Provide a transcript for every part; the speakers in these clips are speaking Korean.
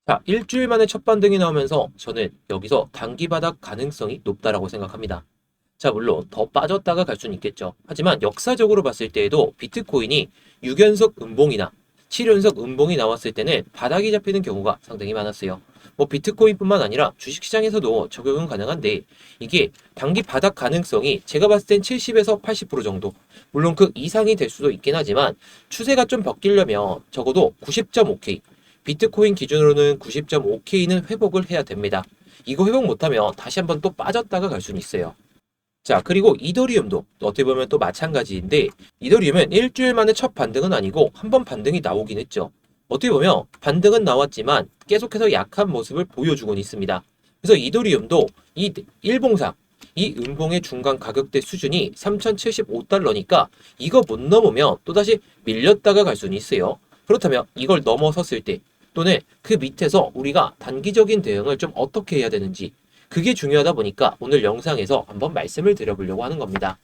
자, 일주일 만에 첫 반등이 나오면서 저는 여기서 단기 바닥 가능성이 높다라고 생각합니다. 자, 물론 더 빠졌다가 갈 수는 있겠죠. 하지만 역사적으로 봤을 때에도 비트코인이 6연속 음봉이나 7연속 음봉이 나왔을 때는 바닥이 잡히는 경우가 상당히 많았어요. 뭐 비트코인뿐만 아니라 주식시장에서도 적용은 가능한데 이게 단기 바닥 가능성이 제가 봤을 땐 70에서 80% 정도. 물론 그 이상이 될 수도 있긴 하지만 추세가 좀 바뀌려면 적어도 90.5K, 비트코인 기준으로는 90.5K는 회복을 해야 됩니다. 이거 회복 못하면 다시 한번 또 빠졌다가 갈 수는 있어요. 자, 그리고 이더리움도 어떻게 보면 또 마찬가지인데 이더리움은 일주일 만에 첫 반등은 아니고 한 번 반등이 나오긴 했죠. 어떻게 보면 반등은 나왔지만 계속해서 약한 모습을 보여주곤 있습니다. 그래서 이더리움도 이 일봉상 이 음봉의 중간 가격대 수준이 3075달러니까 이거 못 넘으면 또다시 밀렸다가 갈 수는 있어요. 그렇다면 이걸 넘어섰을 때 또는 그 밑에서 우리가 단기적인 대응을 좀 어떻게 해야 되는지 그게 중요하다 보니까 오늘 영상에서 한번 말씀을 드려보려고 하는 겁니다.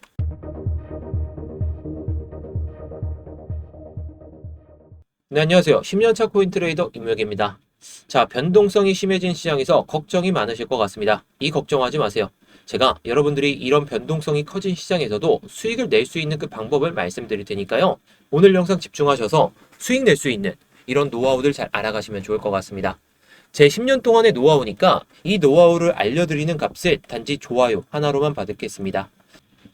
네, 안녕하세요. 10년차 코인 트레이더 임혁입니다. 자, 변동성이 심해진 시장에서 걱정이 많으실 것 같습니다. 이 걱정하지 마세요. 제가 여러분들이 이런 변동성이 커진 시장에서도 수익을 낼 수 있는 그 방법을 말씀드릴 테니까요. 오늘 영상 집중하셔서 수익 낼 수 있는 이런 노하우들 잘 알아가시면 좋을 것 같습니다. 제 10년 동안의 노하우니까 이 노하우를 알려드리는 값을 단지 좋아요 하나로만 받겠습니다.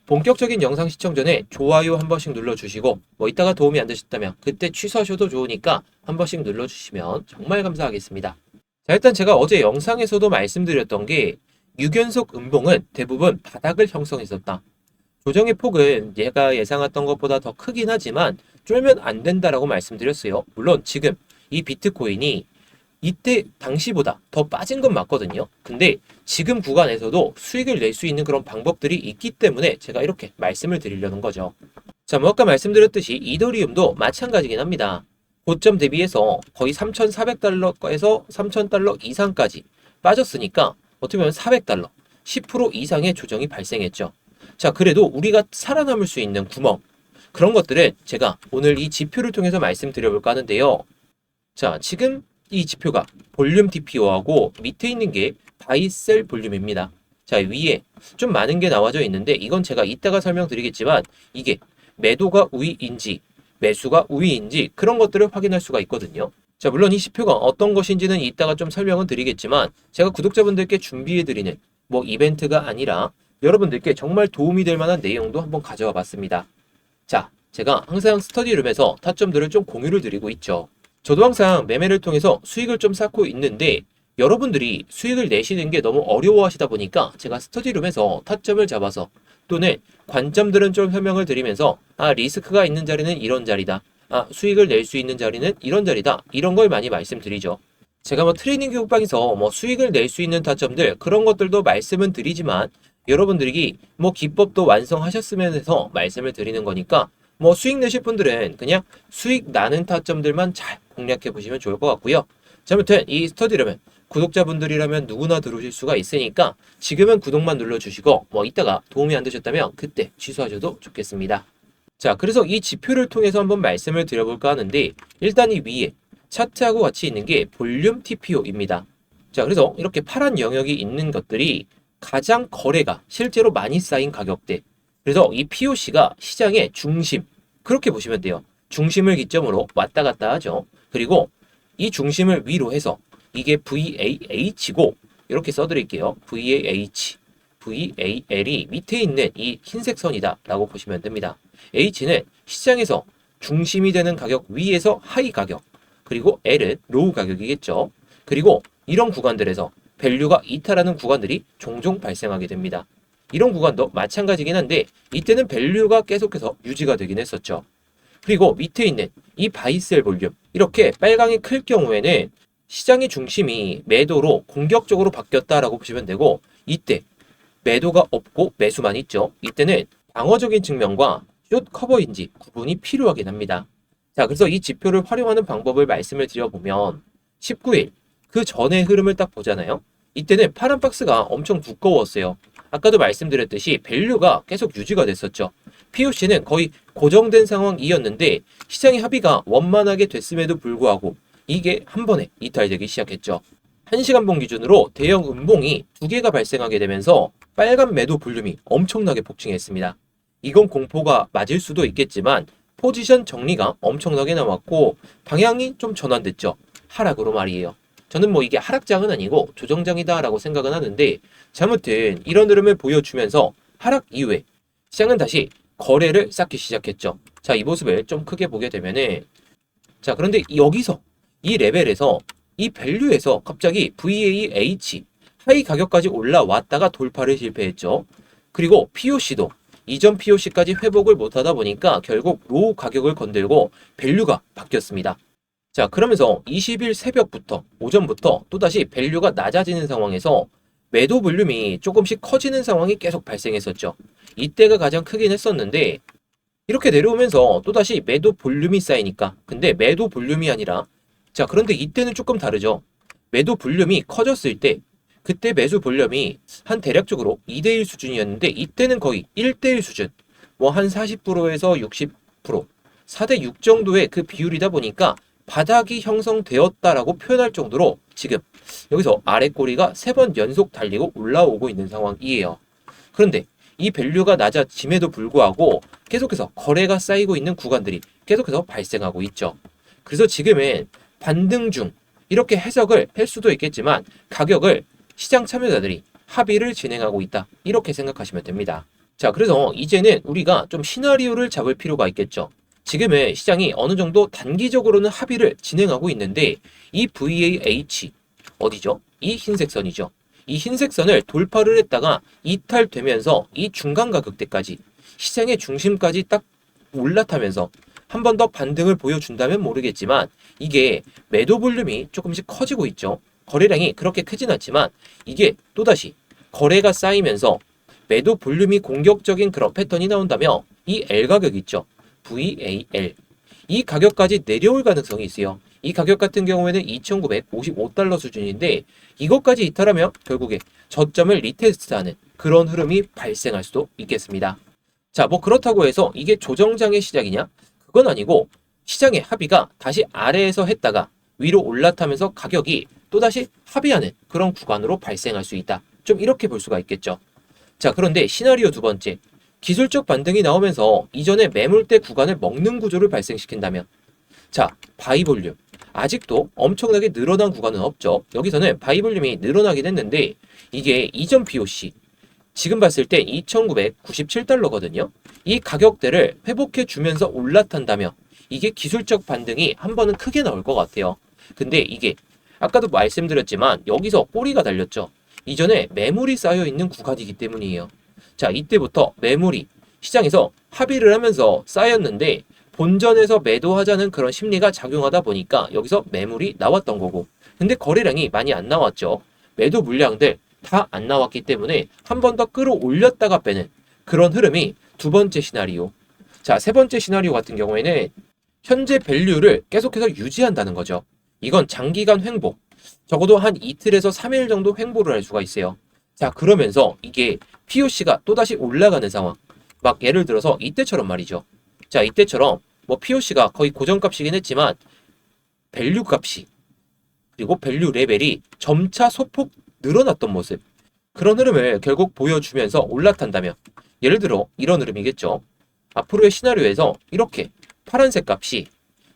본격적인 영상 시청 전에 좋아요 한 번씩 눌러주시고 뭐 이따가 도움이 안 되셨다면 그때 취소하셔도 좋으니까 한 번씩 눌러주시면 정말 감사하겠습니다. 자, 일단 제가 어제 영상에서도 말씀드렸던 게 6연속 음봉은 대부분 바닥을 형성했었다. 조정의 폭은 얘가 예상했던 것보다 더 크긴 하지만 쫄면 안 된다라고 말씀드렸어요. 물론 지금 이 비트코인이 이때 당시보다 더 빠진 건 맞거든요. 근데 지금 구간에서도 수익을 낼 수 있는 그런 방법들이 있기 때문에 제가 이렇게 말씀을 드리려는 거죠. 자, 뭐 아까 말씀드렸듯이 이더리움도 마찬가지긴 합니다. 고점 대비해서 거의 3,400달러에서 3,000달러 이상까지 빠졌으니까 어떻게 보면 400달러, 10% 이상의 조정이 발생했죠. 자, 그래도 우리가 살아남을 수 있는 구멍, 그런 것들은 제가 오늘 이 지표를 통해서 말씀드려볼까 하는데요. 자, 지금 이 지표가 볼륨 TPO하고 밑에 있는 게 바이셀 볼륨입니다. 자, 위에 좀 많은 게 나와져 있는데 이건 제가 이따가 설명드리겠지만 이게 매도가 우위인지 매수가 우위인지 그런 것들을 확인할 수가 있거든요. 자, 물론 이 지표가 어떤 것인지는 이따가 좀 설명은 드리겠지만 제가 구독자분들께 준비해드리는 뭐 이벤트가 아니라 여러분들께 정말 도움이 될 만한 내용도 한번 가져와 봤습니다. 자, 제가 항상 스터디룸에서 타점들을 좀 공유를 드리고 있죠. 저도 항상 매매를 통해서 수익을 좀 쌓고 있는데 여러분들이 수익을 내시는 게 너무 어려워하시다 보니까 제가 스터디룸에서 타점을 잡아서 또는 관점들은 좀 설명을 드리면서 리스크가 있는 자리는 이런 자리다. 수익을 낼 수 있는 자리는 이런 자리다. 이런 걸 많이 말씀드리죠. 제가 뭐 트레이닝 교육방에서 뭐 수익을 낼 수 있는 타점들 그런 것들도 말씀은 드리지만 여러분들이 뭐 기법도 완성하셨으면 해서 말씀을 드리는 거니까 뭐 수익 내실 분들은 그냥 수익 나는 타점들만 잘 공략해 보시면 좋을 것 같고요. 자, 아무튼 이 스터디라면 구독자분들이라면 누구나 들어오실 수가 있으니까 지금은 구독만 눌러주시고 뭐 이따가 도움이 안 되셨다면 그때 취소하셔도 좋겠습니다. 자, 그래서 이 지표를 통해서 한번 말씀을 드려볼까 하는데 일단 이 위에 차트하고 같이 있는 게 볼륨 TPO입니다. 자, 그래서 이렇게 파란 영역이 있는 것들이 가장 거래가 실제로 많이 쌓인 가격대. 그래서 이 POC가 시장의 중심. 그렇게 보시면 돼요. 중심을 기점으로 왔다 갔다 하죠. 그리고 이 중심을 위로 해서 이게 VAH고 이렇게 써드릴게요. VAH, VAL이 밑에 있는 이 흰색 선이다 라고 보시면 됩니다. H는 시장에서 중심이 되는 가격 위에서 하이 가격, 그리고 L은 로우 가격이겠죠. 그리고 이런 구간들에서 밸류가 이탈하는 구간들이 종종 발생하게 됩니다. 이런 구간도 마찬가지긴 한데 이때는 밸류가 계속해서 유지가 되긴 했었죠. 그리고 밑에 있는 이 바이셀 볼륨 이렇게 빨강이 클 경우에는 시장의 중심이 매도로 공격적으로 바뀌었다라고 보시면 되고 이때 매도가 없고 매수만 있죠. 이때는 방어적인 측면과 숏 커버인지 구분이 필요하긴 합니다. 자, 그래서 이 지표를 활용하는 방법을 말씀을 드려보면 19일 그 전의 흐름을 딱 보잖아요. 이때는 파란 박스가 엄청 두꺼웠어요. 아까도 말씀드렸듯이 밸류가 계속 유지가 됐었죠. POC는 거의 고정된 상황이었는데 시장의 합의가 원만하게 됐음에도 불구하고 이게 한 번에 이탈되기 시작했죠. 1시간봉 기준으로 대형 음봉이 2개가 발생하게 되면서 빨간 매도 볼륨이 엄청나게 폭증했습니다. 이건 공포가 맞을 수도 있겠지만 포지션 정리가 엄청나게 나왔고 방향이 좀 전환됐죠. 하락으로 말이에요. 저는 뭐 이게 하락장은 아니고 조정장이다라고 생각은 하는데, 아무튼 이런 흐름을 보여주면서 하락 이후에 시장은 다시 거래를 쌓기 시작했죠. 자, 이 모습을 좀 크게 보게 되면은, 자, 그런데 여기서 이 레벨에서 이 밸류에서 갑자기 VAH 하이 가격까지 올라왔다가 돌파를 실패했죠. 그리고 POC도 이전 POC까지 회복을 못하다 보니까 결국 로우 가격을 건들고 밸류가 바뀌었습니다. 자, 그러면서 20일 새벽부터 오전부터 또다시 밸류가 낮아지는 상황에서 매도 볼륨이 조금씩 커지는 상황이 계속 발생했었죠. 이때가 가장 크긴 했었는데, 이렇게 내려오면서 또다시 매도 볼륨이 쌓이니까, 근데 매도 볼륨이 아니라, 자, 그런데 이때는 조금 다르죠. 매도 볼륨이 커졌을 때 그때 매수 볼륨이 한 대략적으로 2대1 수준이었는데, 이때는 거의 1대1 수준, 뭐 한 40%에서 60%, 4대6 정도의 그 비율이다 보니까 바닥이 형성되었다라고 표현할 정도로 지금 여기서 아래 꼬리가 3번 연속 달리고 올라오고 있는 상황이에요. 그런데 이 밸류가 낮아짐에도 불구하고 계속해서 거래가 쌓이고 있는 구간들이 계속해서 발생하고 있죠. 그래서 지금은 반등 중, 이렇게 해석을 할 수도 있겠지만 가격을 시장 참여자들이 합의를 진행하고 있다, 이렇게 생각하시면 됩니다. 자, 그래서 이제는 우리가 좀 시나리오를 잡을 필요가 있겠죠. 지금은 시장이 어느 정도 단기적으로는 합의를 진행하고 있는데, 이 VAH 어디죠? 이 흰색 선이죠. 이 흰색 선을 돌파를 했다가 이탈되면서 이 중간 가격대까지, 시장의 중심까지 딱 올라타면서 한 번 더 반등을 보여준다면 모르겠지만, 이게 매도 볼륨이 조금씩 커지고 있죠. 거래량이 그렇게 크진 않지만 이게 또다시 거래가 쌓이면서 매도 볼륨이 공격적인 그런 패턴이 나온다면 이 L 가격 있죠. VAL. 이 가격까지 내려올 가능성이 있어요. 이 가격 같은 경우에는 2,955달러 수준인데, 이것까지 이탈하면 결국에 저점을 리테스트하는 그런 흐름이 발생할 수도 있겠습니다. 자, 뭐 그렇다고 해서 이게 조정장의 시작이냐? 그건 아니고, 시장의 합의가 다시 아래에서 했다가 위로 올라타면서 가격이 또다시 합의하는 그런 구간으로 발생할 수 있다. 좀 이렇게 볼 수가 있겠죠. 자, 그런데 시나리오 두 번째. 기술적 반등이 나오면서 이전에 매물대 구간을 먹는 구조를 발생시킨다면, 자, 바이 볼륨. 아직도 엄청나게 늘어난 구간은 없죠. 여기서는 바이 볼륨이 늘어나긴 했는데, 이게 이전 POC, 지금 봤을 때 2,997달러거든요. 이 가격대를 회복해 주면서 올라탄다면 이게 기술적 반등이 한 번은 크게 나올 것 같아요. 근데 이게 아까도 말씀드렸지만 여기서 꼬리가 달렸죠. 이전에 매물이 쌓여 있는 구간이기 때문이에요. 자, 이때부터 매물이 시장에서 합의를 하면서 쌓였는데, 본전에서 매도하자는 그런 심리가 작용하다 보니까 여기서 매물이 나왔던 거고, 근데 거래량이 많이 안 나왔죠. 매도 물량들 다 안 나왔기 때문에 한 번 더 끌어올렸다가 빼는 그런 흐름이 두 번째 시나리오. 자, 세 번째 시나리오 같은 경우에는 현재 밸류를 계속해서 유지한다는 거죠. 이건 장기간 횡보, 적어도 한 이틀에서 3일 정도 횡보를 할 수가 있어요. 자, 그러면서 이게 POC가 또다시 올라가는 상황. 막 예를 들어서 이때처럼 말이죠. 자, 이때처럼 뭐 POC가 거의 고정값이긴 했지만 밸류 값이, 그리고 밸류 레벨이 점차 소폭 늘어났던 모습. 그런 흐름을 결국 보여주면서 올라탄다면, 예를 들어 이런 흐름이겠죠. 앞으로의 시나리오에서 이렇게 파란색 값이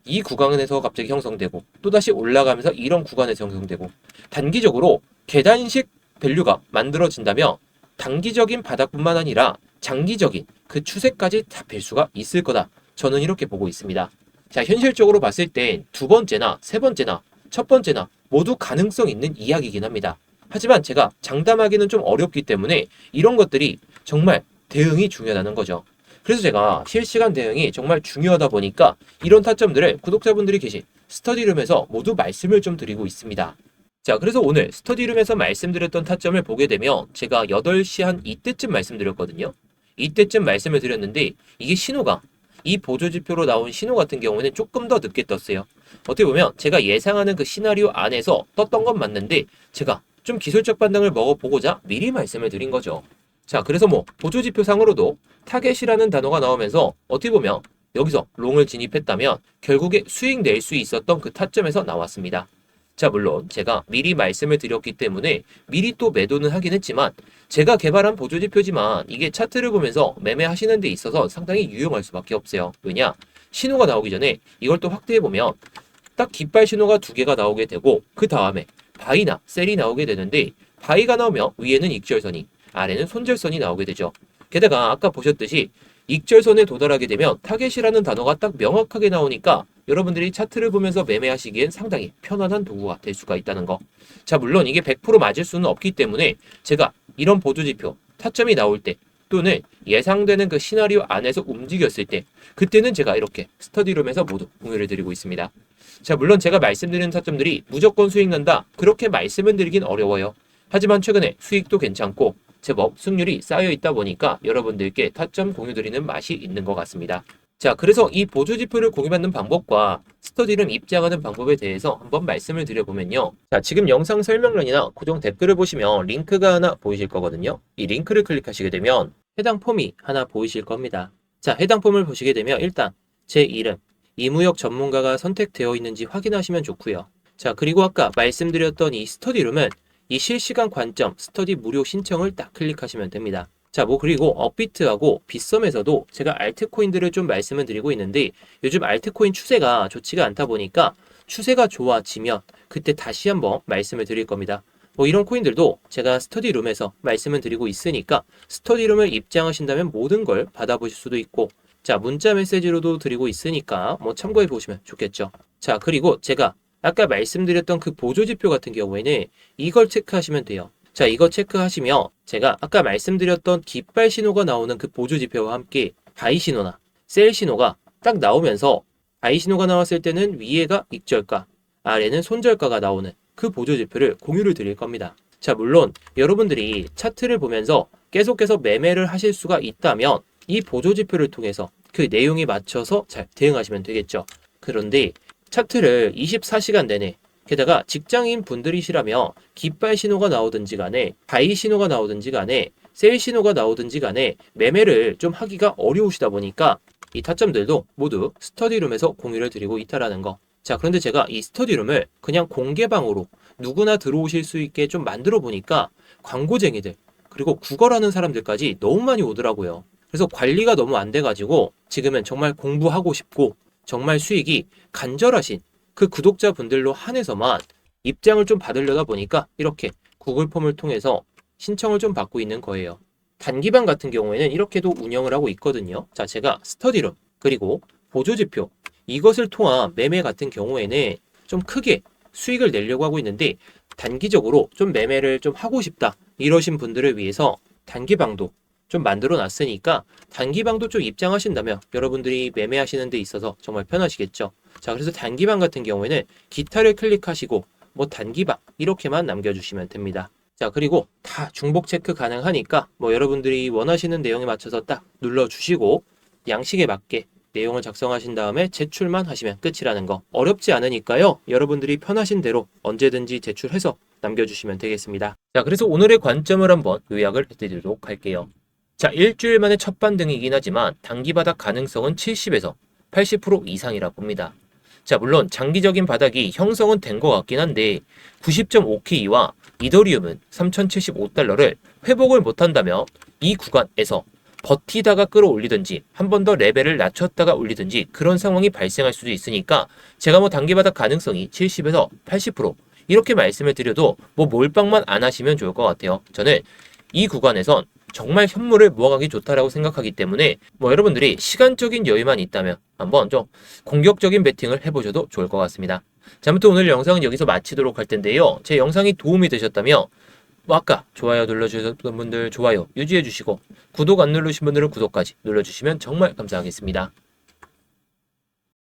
이 구간에서 갑자기 형성되고 또다시 올라가면서 이런 구간에서 형성되고, 단기적으로 계단식 밸류가 만들어진다면 단기적인 바닥뿐만 아니라 장기적인 그 추세까지 잡힐 수가 있을 거다. 저는 이렇게 보고 있습니다. 자, 현실적으로 봤을 땐 두 번째나 세 번째나 첫 번째나 모두 가능성 있는 이야기이긴 합니다. 하지만 제가 장담하기는 좀 어렵기 때문에 이런 것들이 정말 대응이 중요하다는 거죠. 그래서 제가 실시간 대응이 정말 중요하다 보니까 이런 타점들을 구독자분들이 계신 스터디룸에서 모두 말씀을 좀 드리고 있습니다. 자, 그래서 오늘 스터디룸에서 말씀드렸던 타점을 보게 되면 제가 8시 한 이때쯤 말씀드렸거든요. 이때쯤 말씀을 드렸는데, 이게 신호가, 이 보조지표로 나온 신호 같은 경우에는 조금 더 늦게 떴어요. 어떻게 보면 제가 예상하는 그 시나리오 안에서 떴던 건 맞는데, 제가 좀 기술적 반등을 먹어보고자 미리 말씀을 드린 거죠. 자, 그래서 뭐 보조지표 상으로도 타겟이라는 단어가 나오면서 어떻게 보면 여기서 롱을 진입했다면 결국에 수익 낼 수 있었던 그 타점에서 나왔습니다. 자, 물론 제가 미리 말씀을 드렸기 때문에 미리 또 매도는 하긴 했지만 제가 개발한 보조지표지만 이게 차트를 보면서 매매하시는 데 있어서 상당히 유용할 수밖에 없어요. 왜냐? 신호가 나오기 전에 이걸 또 확대해보면 딱 깃발 신호가 두 개가 나오게 되고 그 다음에 바이나 셀이 나오게 되는데 바이가 나오면 위에는 익절선이 아래는 손절선이 나오게 되죠. 게다가 아까 보셨듯이 익절선에 도달하게 되면 타겟이라는 단어가 딱 명확하게 나오니까 여러분들이 차트를 보면서 매매하시기엔 상당히 편안한 도구가 될 수가 있다는 거. 자, 물론 이게 100% 맞을 수는 없기 때문에 제가 이런 보조지표 타점이 나올 때 또는 예상되는 그 시나리오 안에서 움직였을 때 그때는 제가 이렇게 스터디룸에서 모두 공유를 드리고 있습니다. 자, 물론 제가 말씀드리는 타점들이 무조건 수익 난다 그렇게 말씀을 드리긴 어려워요. 하지만 최근에 수익도 괜찮고 제법 승률이 쌓여 있다 보니까 여러분들께 타점 공유드리는 맛이 있는 것 같습니다. 자, 그래서 이 보조지표를 공유받는 방법과 스터디룸 입장하는 방법에 대해서 한번 말씀을 드려보면요. 자, 지금 영상 설명란이나 고정 댓글을 보시면 링크가 하나 보이실 거거든요. 이 링크를 클릭하시게 되면 해당 폼이 하나 보이실 겁니다. 자, 해당 폼을 보시게 되면 일단 제 이름, 이무역 전문가가 선택되어 있는지 확인하시면 좋고요. 자, 그리고 아까 말씀드렸던 이 스터디룸은 이 실시간 관점 스터디 무료 신청을 딱 클릭하시면 됩니다. 자, 그리고 업비트하고 빗썸에서도 제가 알트코인들을 좀 말씀을 드리고 있는데 요즘 알트코인 추세가 좋지가 않다 보니까 추세가 좋아지면 그때 다시 한번 말씀을 드릴 겁니다. 이런 코인들도 제가 스터디룸에서 말씀을 드리고 있으니까 스터디룸을 입장하신다면 모든 걸 받아보실 수도 있고 자, 문자 메시지로도 드리고 있으니까 참고해 보시면 좋겠죠. 자, 그리고 제가 아까 말씀드렸던 그 보조지표 같은 경우에는 이걸 체크하시면 돼요. 자, 이거 체크하시면 제가 아까 말씀드렸던 깃발 신호가 나오는 그 보조지표와 함께 바이 신호나 셀 신호가 딱 나오면서 바이 신호가 나왔을 때는 위에가 익절가, 아래는 손절가가 나오는 그 보조지표를 공유를 드릴 겁니다. 자, 물론 여러분들이 차트를 보면서 계속해서 매매를 하실 수가 있다면 이 보조지표를 통해서 그 내용에 맞춰서 잘 대응하시면 되겠죠. 그런데 차트를 24시간 내내 게다가 직장인 분들이시라면 깃발 신호가 나오든지 간에 바이 신호가 나오든지 간에 셀 신호가 나오든지 간에 매매를 좀 하기가 어려우시다 보니까 이 타점들도 모두 스터디룸에서 공유를 드리고 있다라는 거. 자, 그런데 제가 이 스터디룸을 그냥 공개방으로 누구나 들어오실 수 있게 좀 만들어 보니까 광고쟁이들 그리고 구걸하는 사람들까지 너무 많이 오더라고요. 그래서 관리가 너무 안 돼가지고 지금은 정말 공부하고 싶고 정말 수익이 간절하신 그 구독자분들로 한해서만 입장을 좀 받으려다 보니까 이렇게 구글 폼을 통해서 신청을 좀 받고 있는 거예요. 단기방 같은 경우에는 이렇게도 운영을 하고 있거든요. 자, 제가 스터디룸 그리고 보조지표 이것을 통한 매매 같은 경우에는 좀 크게 수익을 내려고 하고 있는데 단기적으로 좀 매매를 좀 하고 싶다 이러신 분들을 위해서 단기방도 좀 만들어 놨으니까 단기방도 좀 입장하신다면 여러분들이 매매하시는 데 있어서 정말 편하시겠죠. 자, 그래서 단기방 같은 경우에는 기타를 클릭하시고 단기방 이렇게만 남겨주시면 됩니다. 자, 그리고 다 중복 체크 가능하니까 여러분들이 원하시는 내용에 맞춰서 딱 눌러주시고 양식에 맞게 내용을 작성하신 다음에 제출만 하시면 끝이라는 거. 어렵지 않으니까요. 여러분들이 편하신 대로 언제든지 제출해서 남겨주시면 되겠습니다. 자, 그래서 오늘의 관점을 한번 요약을 해드리도록 할게요. 자, 일주일 만에 첫 반등이긴 하지만 단기 바닥 가능성은 70에서 80% 이상이라 봅니다. 자, 물론 장기적인 바닥이 형성은 된 것 같긴 한데 90.5K와 이더리움은 3075달러를 회복을 못한다면 이 구간에서 버티다가 끌어올리든지 한 번 더 레벨을 낮췄다가 올리든지 그런 상황이 발생할 수도 있으니까 제가 단기 바닥 가능성이 70에서 80% 이렇게 말씀을 드려도 몰빵만 안 하시면 좋을 것 같아요. 저는 이 구간에선 정말 현물을 모아가기 좋다라고 생각하기 때문에 여러분들이 시간적인 여유만 있다면 한번 좀 공격적인 베팅을 해보셔도 좋을 것 같습니다. 자, 아무튼 오늘 영상은 여기서 마치도록 할 텐데요. 제 영상이 도움이 되셨다면 아까 좋아요 눌러주셨던 분들 좋아요 유지해주시고 구독 안 누르신 분들은 구독까지 눌러주시면 정말 감사하겠습니다.